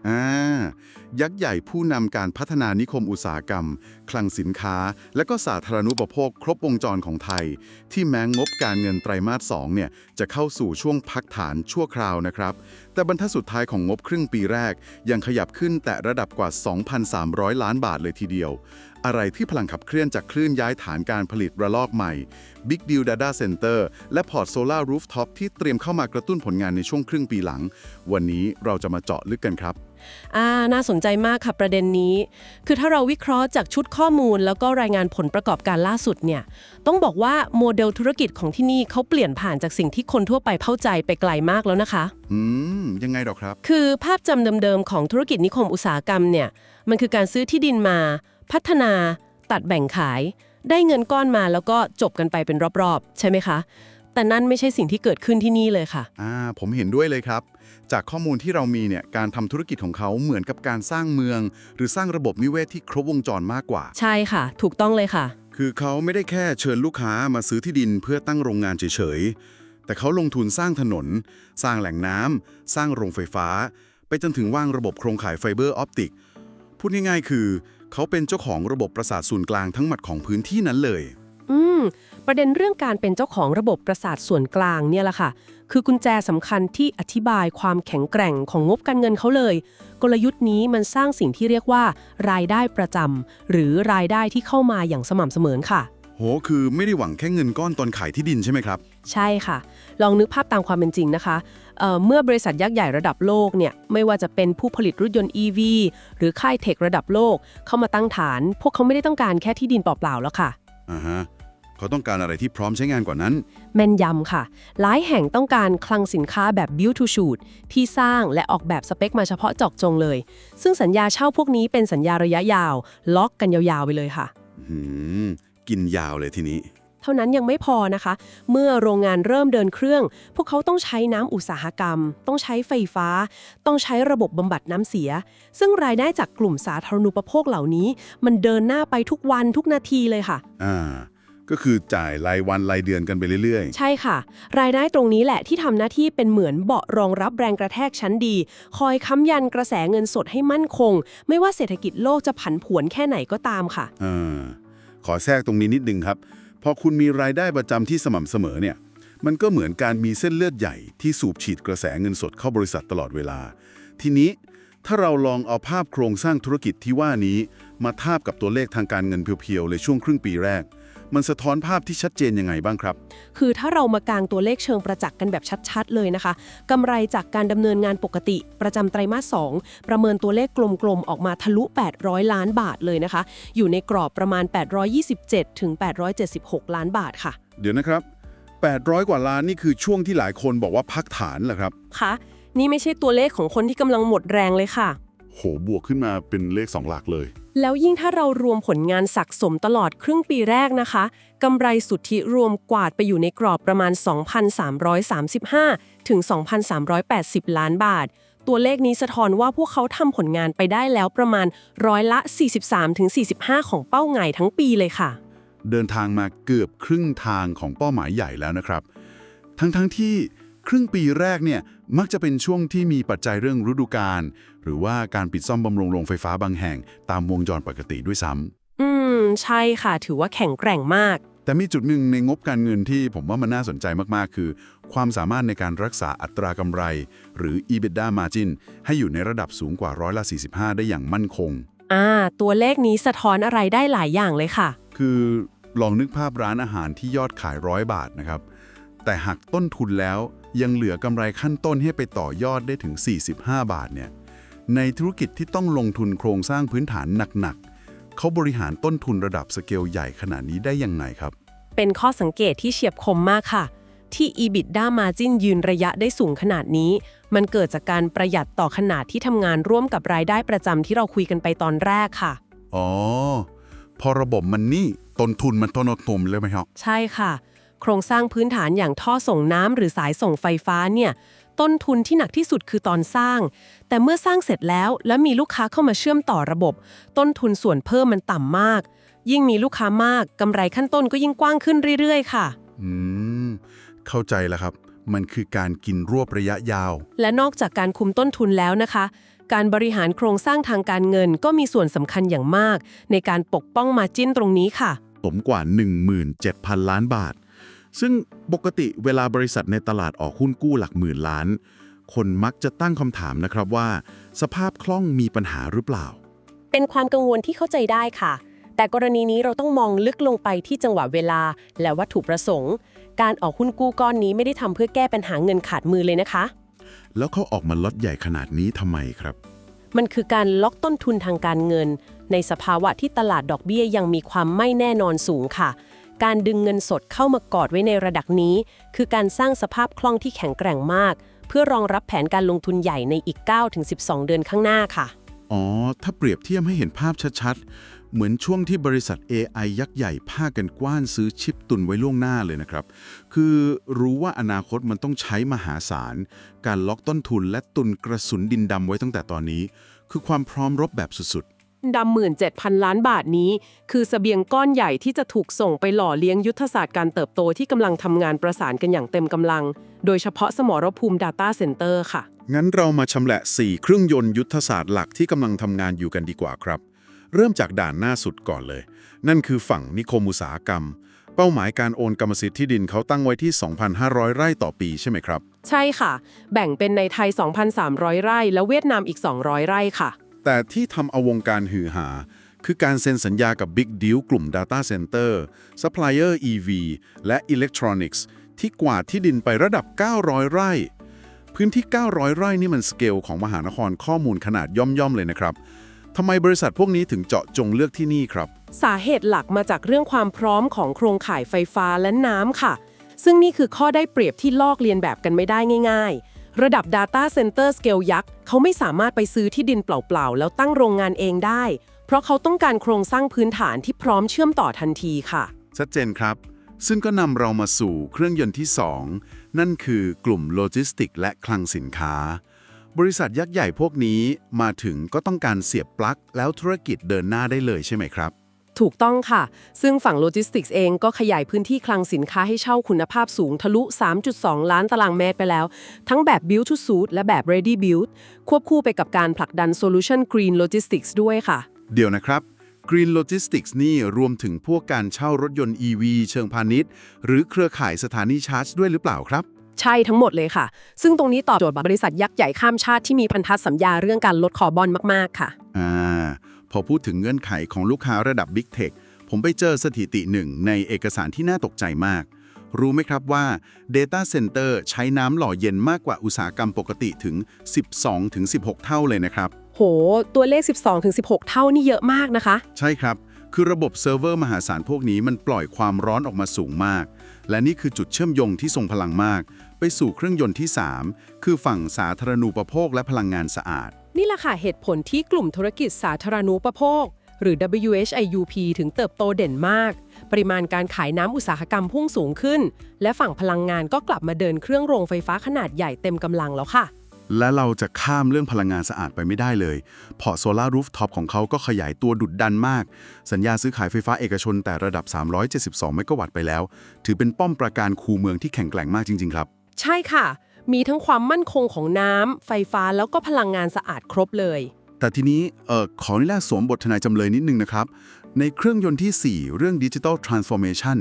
อ่ายักษ์ใหญ่ผู้นำการพัฒนานิคมอุตสาหกรรมคลังสินค้า และก็สาธารณูปโภคครบวงจรของไทย ที่แม้งบการเงินไตรมาส 2เนี่ยจะเข้าสู่ช่วงพักฐานชั่วคราวนะครับ แต่บรรทัดสุดท้ายของงบครึ่งปีแรก ยังขยับขึ้นแต่ระดับกว่า 2,300 ล้านบาทเลยทีเดียว อะไรที่พลังขับเคลื่อนจากคลื่นย้ายฐานการผลิตระลอกใหม่ Big Deal Data Center และพอร์ตโซลารูฟท็อปที่เตรียมเข้ามากระตุ้นผลงานในช่วงครึ่งปีหลัง วันนี้เราจะมาเจาะลึกกันครับ น่าสนใจมากค่ะประเด็นนี้ คือถ้าเราวิเคราะห์จากชุดข้อมูลแล้วก็รายงานผลประกอบการล่าสุดเนี่ย ต้องบอกว่าโมเดลธุรกิจของที่นี่เขาเปลี่ยนผ่านจากสิ่งที่คนทั่วไปเข้าใจไปไกลมากแล้วนะคะ ยังไงหรอครับ คือภาพจำเดิมๆของธุรกิจนิคมอุตสาหกรรมเนี่ย มันคือการซื้อที่ดินมา พัฒนา ตัดแบ่งขาย ได้เงินก้อนมาแล้วก็จบกันไปเป็นรอบๆใช่ไหมคะ แต่นั่นไม่ใช่สิ่งที่เกิดขึ้นที่นี่เลยค่ะ ผมเห็นด้วยเลยครับ จากข้อมูลที่เรามีเนี่ยการทำธุรกิจของเขาเหมือนกับการสร้างเมือง หรือสร้างระบบนิเวศที่ครบวงจรมากกว่า ใช่ค่ะ ถูกต้องเลยค่ะ คือเขาไม่ได้แค่เชิญลูกค้ามาซื้อที่ดินเพื่อตั้งโรงงานเฉยๆ แต่เขาลงทุนสร้างถนน สร้างแหล่งน้ำสร้างโรงไฟฟ้า ไปจนถึงวางระบบโครงข่ายไฟเบอร์ออปติก พูดง่ายๆ คือ เขาเป็นเจ้าของระบบประสาทศูนย์กลางทั้งหมดของพื้นที่นั้นเลย ประเด็นเรื่องการเป็นเจ้าของระบบประสาทส่วนกลางเนี่ยแหละค่ะ คือกุญแจสำคัญที่อธิบายความแข็งแกร่งของงบการเงินเขาเลย กลยุทธ์นี้มันสร้างสิ่งที่เรียกว่า รายได้ประจำหรือรายได้ที่เข้ามาอย่างสม่ำเสมอค่ะ โห คือไม่ได้หวังแค่เงินก้อนตอนขายที่ดินใช่ไหมครับ ใช่ค่ะ ลองนึกภาพตามความเป็นจริงนะคะ เมื่อบริษัทยักษ์ใหญ่ระดับโลกเนี่ยไม่ว่าจะเป็นผู้ผลิตรถยนต์ EV หรือค่ายเทคระดับโลกเข้ามาตั้งฐาน พวกเขาไม่ได้ต้องการแค่ที่ดินเปล่าๆแล้วค่ะ เขาต้องการอะไรที่พร้อมใช้งานกว่านั้น แม่นยำค่ะ หลายแห่งต้องการคลังสินค้าแบบ build to suit ที่สร้างและออกแบบสเปคมาเฉพาะเจาะจงเลย ซึ่งสัญญาเช่าพวกนี้เป็นสัญญาระยะยาว ล็อกกันยาวๆไปเลยค่ะ กินยาวเลยทีนี้ เท่านั้นยังไม่พอนะคะ เมื่อโรงงานเริ่มเดินเครื่อง พวกเขาต้องใช้น้ำอุตสาหกรรม ต้องใช้ไฟฟ้า ต้องใช้ระบบบำบัดน้ำเสีย ซึ่งรายได้จากกลุ่มสาธารณูปโภคเหล่านี้ มันเดินหน้าไปทุกวันทุกนาทีเลยค่ะ ก็คือจ่ายรายวันรายเดือนกันไปเรื่อย ใช่ค่ะ รายได้ตรงนี้แหละที่ทำหน้าที่เป็นเหมือนเบาะรองรับแรงกระแทกชั้นดี คอยค้ำยันกระแสเงินสดให้มั่นคง ไม่ว่าเศรษฐกิจโลกจะผันผวนแค่ไหนก็ตามค่ะ ขอแทรกตรงนี้นิดนึงครับ พอคุณมีรายได้ประจำที่สม่ำเสมอเนี่ย มันก็เหมือนการมีเส้นเลือดใหญ่ที่สูบฉีดกระแสเงินสดเข้าบริษัทตลอดเวลา ทีนี้ถ้าเราลองเอาภาพโครงสร้างธุรกิจที่ว่านี้มาทาบกับตัวเลขทางการเงินเพียวๆเลยช่วงครึ่งปีแรก มันสะท้อนภาพที่ชัดเจนยังไงบ้างครับ คือถ้าเรามากางตัวเลขเชิงประจักษ์กันแบบชัดๆเลยนะคะกำไรจากการดำเนินงานปกติประจำไตรมาส 2 ประเมินตัวเลขกลมๆออกมาทะลุ 800 ล้านบาทเลยนะคะ อยู่ในกรอบประมาณ 827 ถึง 876 ล้านบาทค่ะ เดี๋ยวนะครับ 800 กว่าล้านนี่คือช่วงที่หลายคนบอกว่าพักฐานเหรอครับ ค่ะ นี่ไม่ใช่ตัวเลขของคนที่กำลังหมดแรงเลยค่ะ โห บวกขึ้นมาเป็นเลข2หลักเลย แล้วยิ่งถ้าเรารวมผลงานสะสมตลอดครึ่งปีแรกนะคะกำไรสุทธิรวมกวาดไปอยู่ในกรอบประมาณ 2,335 ถึง 2,380 ล้านบาท ตัวเลขนี้สะท้อนว่าพวกเขาทำผลงานไปได้แล้วประมาณร้อยละ 43 ถึง 45 ของเป้าหมายทั้งปีเลยค่ะ เดินทางมาเกือบครึ่งทางของเป้าหมายใหญ่แล้วนะครับ ทั้งที่ครึ่งปีแรกเนี่ยมักจะเป็นช่วงที่มีปัจจัยเรื่องฤดูกาลหรือว่าการปิดซ่อมบำรุงโรงไฟฟ้าบางแห่งตามวงจรปกติด้วยซ้ำ ใช่ค่ะ ถือว่าแข็งแกร่งมาก แต่มีจุดหนึ่งในงบการเงินที่ผมว่ามันน่าสนใจมากๆ คือ ความสามารถในการรักษาอัตรากำไร หรือ EBITDA margin ให้อยู่ในระดับสูงกว่าร้อยละ 45 ได้อย่างมั่นคง ตัวเลขนี้สะท้อนอะไรได้หลายอย่างเลยค่ะ คือลองนึกภาพร้านอาหารที่ยอดขาย100 บาทนะครับ แต่หักต้นทุนแล้วยังเหลือกำไรขั้นต้นให้ไปต่อยอดได้ถึง 45 บาทเนี่ย ในธุรกิจที่ต้องลงทุนโครงสร้างพื้นฐานหนักๆ เขาบริหารต้นทุนระดับสเกลใหญ่ขนาดนี้ได้ยังไงครับ เป็นข้อสังเกตที่เฉียบคมมากค่ะ ที่ EBITDA margin ยืนระยะได้สูงขนาดนี้ มันเกิดจากการประหยัดต่อขนาดที่ทำงานร่วมกับรายได้ประจำที่เราคุยกันไปตอนแรกค่ะ พอระบบมันนี่ต้นทุนมันต้นทุนเลยไหมครับ ใช่ค่ะ โครงสร้างพื้นฐานอย่างท่อส่งน้ำหรือสายส่งไฟฟ้าเนี่ยต้นทุนที่หนักที่สุดคือตอนสร้าง แต่เมื่อสร้างเสร็จแล้วมีลูกค้าเข้ามาเชื่อมต่อระบบ ต้นทุนส่วนเพิ่มมันต่ำมาก ยิ่งมีลูกค้ามากกำไรขั้นต้นก็ยิ่งกว้างขึ้นเรื่อยๆค่ะ เข้าใจแล้วครับ มันคือการกินรวบระยะยาว และนอกจากการคุมต้นทุนแล้วนะคะ การบริหารโครงสร้างทางการเงินก็มีส่วนสำคัญอย่างมาก ในการปกป้องมาร์จิ้นตรงนี้ค่ะ สมกว่า 17,000 ล้านบาท ซึ่งปกติเวลาบริษัทในตลาดออกหุ้นกู้หลักหมื่นล้าน คนมักจะตั้งคำถามนะครับว่า สภาพคล่องมีปัญหาหรือเปล่า เป็นความกังวลที่เข้าใจได้ค่ะ แต่กรณีนี้เราต้องมองลึกลงไปที่จังหวะเวลาและวัตถุประสงค์ การออกหุ้นกู้ก้อนนี้ไม่ได้ทำเพื่อแก้ปัญหาเงินขาดมือเลยนะคะ แล้วเขาออกมาล็อตใหญ่ขนาดนี้ทำไมครับ มันคือการล็อกต้นทุนทางการเงิน ในสภาวะที่ตลาดดอกเบี้ยยังมีความไม่แน่นอนสูงค่ะ การดึงเงินสดเข้ามากอดไว้ในระดับนี้ คือการสร้างสภาพคล่องที่แข็งแกร่งมาก เพื่อรองรับแผนการลงทุนใหญ่ในอีก 9-12 เดือนข้างหน้าค่ะ อ๋อ ถ้าเปรียบเทียบให้เห็นภาพชัดๆ เหมือนช่วงที่บริษัท AI ยักษ์ใหญ่พากันกว้านซื้อชิปตุนไว้ล่วงหน้าเลยนะครับ คือรู้ว่าอนาคตมันต้องใช้มหาศาล การล็อกต้นทุนและตุนกระสุนดินดำไว้ตั้งแต่ตอนนี้ คือความพร้อมรบแบบสุด 17,000 ล้านบาทนี้ คือเสบียงก้อนใหญ่ที่จะถูกส่งไปหล่อเลี้ยงยุทธศาสตร์การเติบโตที่กำลังทำงานประสานกันอย่างเต็มกำลัง โดยเฉพาะสมรภูมิ Data Center ค่ะ ๆ งั้นเรามาชำแหละ 4 เครื่องยนต์ยุทธศาสตร์หลักที่กำลังทำงานอยู่กันดีกว่าครับ เริ่มจากด่านหน้าสุดก่อนเลย นั่นคือฝั่งนิคมอุตสาหกรรม เป้าหมายการโอนกรรมสิทธิ์ที่ดินเขาตั้งไว้ที่ 2,500 ไร่ต่อปีใช่ไหมครับ ใช่ค่ะ แบ่งเป็นในไทย 2,300 ไร่ และเวียดนามอีก 200 ไร่ค่ะ แต่ที่ทำเอาวงการหือหา คือการเซ็นสัญญากับ Big Deal กลุ่ม Data Center Supplier EV และ Electronics ที่กวาดที่ดินไประดับ 900 ไร่ พื้นที่ 900 ไร่นี่มันสเกลของมหานครข้อมูลขนาดย่อมๆเลยนะครับทำไมบริษัทพวกนี้ถึงเจาะจงเลือกที่นี่ครับ สาเหตุหลักมาจากเรื่องความพร้อมของโครงข่ายไฟฟ้าและน้ำค่ะ ซึ่งนี่คือข้อได้เปรียบที่ลอกเลียนแบบกันไม่ได้ง่ายๆ ระดับ Data Center Scale ยักษ์เขาไม่สามารถไปซื้อที่ดินเปล่าๆ แล้วตั้งโรงงานเองได้ เพราะเขาต้องการโครงสร้างพื้นฐานที่พร้อมเชื่อมต่อทันทีค่ะ ชัดเจนครับ ซึ่งก็นำเรามาสู่เครื่องยนต์ที่ 2 นั่นคือกลุ่มโลจิสติกและคลังสินค้า บริษัทยักษ์ใหญ่พวกนี้มาถึงก็ต้องการเสียบปลั๊กแล้วธุรกิจเดินหน้าได้เลยใช่ไหมครับ ถูกต้องค่ะ ซึ่งฝั่งโลจิสติกส์เองก็ขยายพื้นที่คลังสินค้าให้เช่าคุณภาพสูงทะลุ 3.2 ล้านตารางเมตรไปแล้ว ทั้งแบบ Build to Suit และแบบ Ready Build ควบคู่ไปกับการผลักดัน Solution Green Logistics ด้วยค่ะ เดี๋ยวนะครับ Green Logistics นี่รวมถึงพวกการเช่ารถยนต์ EV เชิงพาณิชย์หรือเครือข่ายสถานีชาร์จด้วยหรือเปล่าครับ ใช่ทั้งหมดเลยค่ะ ซึ่งตรงนี้ตอบโจทย์บริษัทยักษ์ใหญ่ข้ามชาติที่มีพันธสัญญาเรื่องการลดคาร์บอนมากๆค่ะ พอพูดถึงเงื่อนไขของลูกค้าระดับ Big Tech ผมไปเจอสถิติหนึ่งในเอกสารที่น่าตกใจมาก รู้ไหมครับว่า Data Center ใช้น้ำหล่อเย็นมากกว่าอุตสาหกรรมปกติถึง 12-16 เท่าเลยนะครับ โห ตัวเลข 12-16 เท่านี่เยอะมากนะคะ ใช่ครับ คือระบบเซิร์ฟเวอร์มหาศาลพวกนี้มันปล่อยความร้อนออกมาสูงมาก และนี่คือจุดเชื่อมโยงที่ทรงพลังมาก ไปสู่เครื่องยนต์ที่ 3 คือฝั่งสาธารณูปโภคและพลังงานสะอาด นี่แหละค่ะเหตุผลที่กลุ่มธุรกิจสาธารณูปโภค หรือ WHIUP ถึงเติบโตเด่นมาก ปริมาณการขายน้ำอุตสาหกรรมพุ่งสูงขึ้น และฝั่งพลังงานก็กลับมาเดินเครื่องโรงไฟฟ้าขนาดใหญ่เต็มกำลังแล้วค่ะ และเราจะข้ามเรื่องพลังงานสะอาดไปไม่ได้เลยพอร์ตโซลารูฟท็อปของเขาก็ขยายตัวดุดดันมาก สัญญาซื้อขายไฟฟ้าเอกชนแต่ระดับ 372 เมกะวัตต์ไปแล้ว ถือเป็นป้อมปราการคูเมืองที่แข็งแกร่งมากจริงๆครับ ใช่ค่ะ มีทั้งความมั่นคงของน้ำไฟฟ้าแล้วก็พลังงานสะอาดครบเลย แต่ทีนี้ขออนุญาตสวมบททนายจำเลยนิดนึงนะครับ ในเครื่องยนต์ที่ 4 เรื่อง Digital Transformation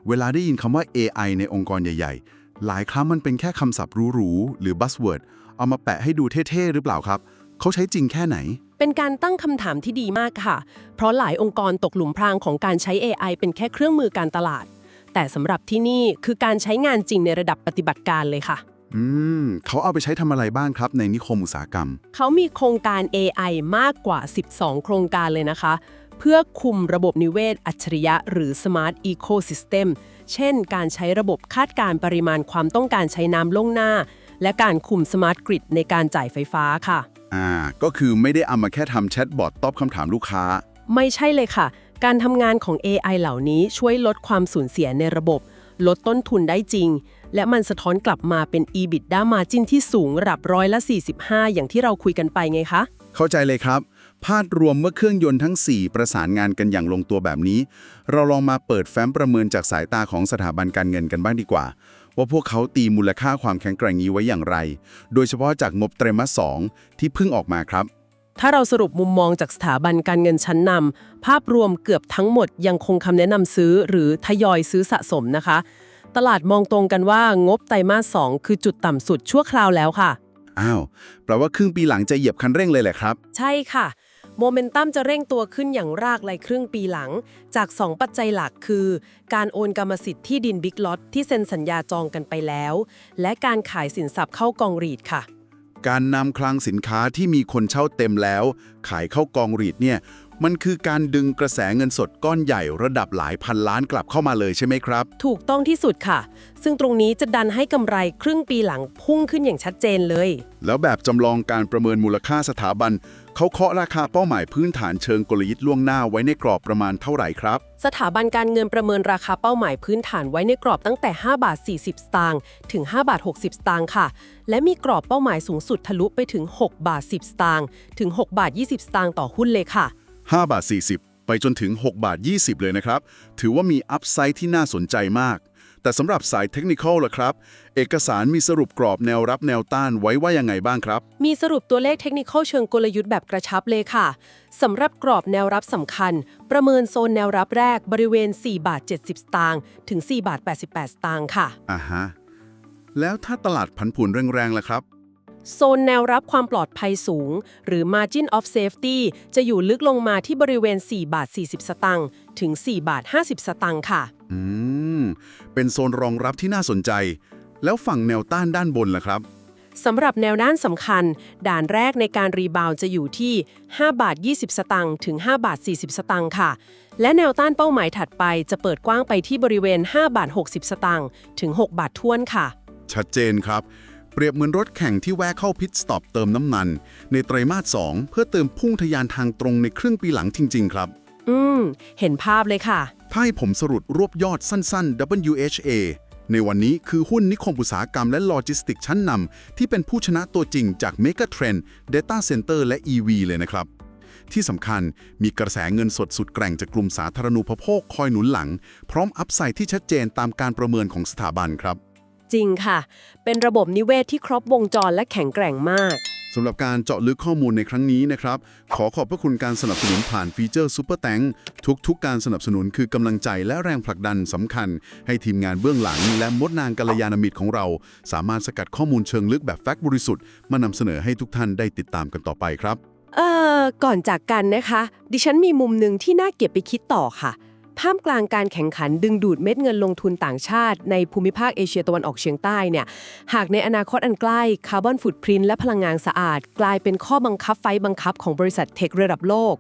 เวลาได้ยินคำว่า AI ในองค์กรใหญ่ๆ หลายครั้งมันเป็นแค่คำศัพท์หรูๆหรือ buzzword เอามาแปะให้ดูเท่ๆหรือเปล่าครับ เขาใช้จริงแค่ไหน เป็นการตั้งคำถามที่ดีมากค่ะ เพราะหลายองค์กรตกหลุมพรางของการใช้ AI เป็นแค่เครื่องมือการตลาด แต่สำหรับที่นี่คือการใช้งานจริงในระดับปฏิบัติการเลยค่ะ เขาเอาไปใช้ทำอะไรบ้างครับในนิคมอุตสาหกรรม เขามีโครงการ AI มากกว่า 12 โครงการเลยนะคะ เพื่อคุมระบบนิเวศอัจฉริยะหรือ Smart Ecosystem เช่น การใช้ระบบคาดการณ์ปริมาณความต้องการใช้น้ำล่วงหน้า และการคุม Smart Grid ในการจ่ายไฟฟ้าค่ะ ก็คือไม่ได้เอามาแค่ทำแชทบอทตอบคำถามลูกค้า ไม่ใช่เลยค่ะ การทำงานของ AI เหล่านี้ช่วยลดความสูญเสียในระบบ ลดต้นทุนได้จริง และมันสะท้อนกลับมาเป็น EBITDA margin ที่สูงระดับ45%อย่างที่เราคุยกันไปไงคะ เข้าใจเลยครับ ภาพรวมเมื่อเครื่องยนต์ทั้ง 4 ประสานงานกันอย่างลงตัวแบบนี้ เราลองมาเปิดแฟ้มประเมินจากสายตาของสถาบันการเงินกันบ้างดีกว่า ว่าพวกเขาตีมูลค่าความแข็งแกร่งนี้ไว้อย่างไร โดยเฉพาะจากงบไตรมาส 2 ที่เพิ่งออกมาครับ ถ้าเราสรุปมุมมองจากสถาบันการเงินชั้นนำภาพรวมเกือบทั้งหมดยังคงคำแนะนำซื้อหรือทยอยซื้อสะสมนะคะ ตลาดมองตรงกันว่างบไตรมาส 2 คือจุดต่ำสุดชั่วคราวแล้วค่ะ อ้าว แปลว่าครึ่งปีหลังจะเหยียบคันเร่งเลยแหละครับ ใช่ค่ะ โมเมนตัมจะเร่งตัวขึ้นอย่างรากในครึ่งปีหลัง จาก 2 ปัจจัยหลักคือ การโอนกรรมสิทธิ์ที่ดินบิ๊กล็อตที่เซ็นสัญญาจองกันไปแล้ว และการขายสินทรัพย์เข้ากองรีดค่ะ การนำคลังสินค้าที่มีคนเช่าเต็มแล้ว ขายเข้ากองรีดเนี่ย มันคือการดึงกระแสเงินสดก้อนใหญ่ระดับหลายพันล้านกลับเข้ามาเลยใช่ไหมครับ ถูกต้องที่สุดค่ะ ซึ่งตรงนี้จะดันให้กำไรครึ่งปีหลังพุ่งขึ้นอย่างชัดเจนเลย แล้วแบบจำลองการประเมินมูลค่าสถาบันเขาเคาะราคาเป้าหมายพื้นฐานเชิงกลยุทธ์ล่วงหน้าไว้ในกรอบประมาณเท่าไหร่ครับ สถาบันการเงินประเมินราคาเป้าหมายพื้นฐานไว้ในกรอบตั้งแต่5 บาท 40 สตางค์ถึง5 บาท 60 สตางค์ค่ะ และมีกรอบเป้าหมายสูงสุดทะลุไปถึง6 บาท 10 สตางค์ถึง6 บาท 20 สตางค์ต่อหุ้นเลยค่ะ 5 บาท 40 ไปจนถึง 6 บาท 20 เลยนะครับ ถือว่ามีอัพไซด์ที่น่าสนใจมาก แต่สำหรับสายเทคนิคล่ะครับ เอกสารมีสรุปกรอบแนวรับแนวต้านไว้ว่ายังไงบ้างครับ มีสรุปตัวเลขเทคนิคเชิงกลยุทธ์แบบกระชับเลยค่ะสำหรับกรอบแนวรับสำคัญ ประเมินโซนแนวรับแรกบริเวณ 4 บาท 70 สตางค์ถึง 4 บาท 88 สตางค์ค่ะ อ่าฮะ แล้วถ้าตลาดผันผวนแรงๆล่ะครับ โซนแนวรับความปลอดภัยสูง หรือ Margin of Safety จะอยู่ลึกลงมาที่บริเวณ 4 บาท 40 สตางค์ถึง 4 บาท 50 สตางค์ค่ะ เป็นโซนรองรับที่น่าสนใจ แล้วฝั่งแนวต้านด้านบนล่ะครับ สำหรับแนวด้านสำคัญ ด่านแรกในการรีบาวด์จะอยู่ที่ 5 บาท 20 สตางค์ถึง 5 บาท 40 สตางค์ค่ะ และแนวต้านเป้าหมายถัดไปจะเปิดกว้างไปที่บริเวณ 5 บาท 60 สตางค์ถึง 6 บาทท้วนค่ะ ชัดเจนครับ เปรียบเหมือนรถแข่งที่แวะเข้าพิทสต็อปเติมน้ำมัน ในไตรมาส 2 เพื่อเติมพุ่งทะยานทางตรงในครึ่งปีหลังจริงๆครับ เห็นภาพเลยค่ะ ถ้าให้ผมสรุปรวบยอดสั้นๆ WHA ในวันนี้คือหุ้นนิคมอุตสาหกรรมและโลจิสติกส์ชั้นนำที่เป็นผู้ชนะตัวจริงจาก Mega Trend Data Center และ EV เลยนะครับ ที่สำคัญมีกระแสเงินสดสุดแกร่งจากกลุ่มสาธารณูปโภคคอยหนุนหลัง พร้อมอัพไซด์ที่ชัดเจนตามการประเมินของสถาบันครับ จริงค่ะ เป็นระบบนิเวศที่ครบวงจรและแข็งแกร่งมาก สำหรับการเจาะลึกข้อมูลในครั้งนี้นะครับ ขอขอบพระคุณการสนับสนุนผ่านฟีเจอร์ Super Tank ทุกการสนับสนุนคือกำลังใจและแรงผลักดันสำคัญ ให้ทีมงานเบื้องหลังและมดนางกัลยาณมิตรของเรา สามารถสกัดข้อมูลเชิงลึกแบบแฟกต์บริสุทธิ์มานำเสนอให้ทุกท่านได้ติดตามกันต่อไปครับ ก่อนจากกันนะคะ ดิฉันมีมุมหนึ่งที่น่าเก็บไปคิดต่อค่ะ ท่ามกลางการแข่งขันดึงดูดเม็ดเงินลงทุนต่างชาติในภูมิภาคเอเชียตะวันออกเฉียงใต้เนี่ย หากในอนาคตอันใกล้คาร์บอนฟุตพรินท์และพลังงานสะอาด กลายเป็นข้อบังคับไฟบังคับของบริษัทเทคระดับโลก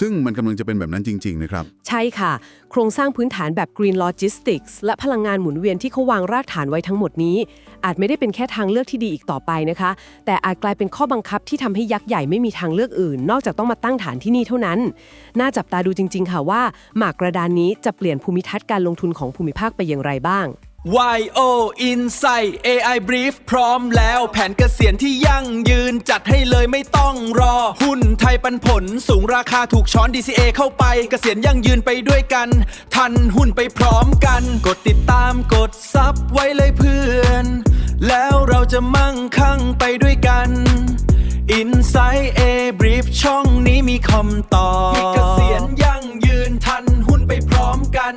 ซึ่งมันกำลังจะเป็นแบบนั้นจริงๆนะครับ ใช่ค่ะ โครงสร้างพื้นฐานแบบ Green Logistics และพลังงานหมุนเวียนที่เขาวางรากฐานไว้ทั้งหมดนี้ อาจไม่ได้เป็นแค่ทางเลือกที่ดีอีกต่อไปนะคะ แต่อาจกลายเป็นข้อบังคับที่ทำให้ยักษ์ใหญ่ไม่มีทางเลือกอื่น นอกจากต้องมาตั้งฐานที่นี่เท่านั้น น่าจับตาดูจริงๆค่ะว่าหมากกระดานนี้จะเปลี่ยนภูมิทัศน์การลงทุนของภูมิภาคไปอย่างไรบ้าง YO Insight AI Brief พร้อมแล้วแผนเกษียณที่ยั่งยืนจัดให้เลยไม่ต้องรอ หุ้นไทยปันผลสูงราคาถูกช้อน DCA เข้าไปเกษียณยั่งยืนไปด้วยกัน ทันหุ้นไปพร้อมกัน กดติดตามกดซับไว้เลยเพื่อน แล้วเราจะมั่งคั่งไปด้วยกัน Insight A Brief ช่องนี้มีคำตอบเกษียณยั่งยืนทันหุ้นไปพร้อมกัน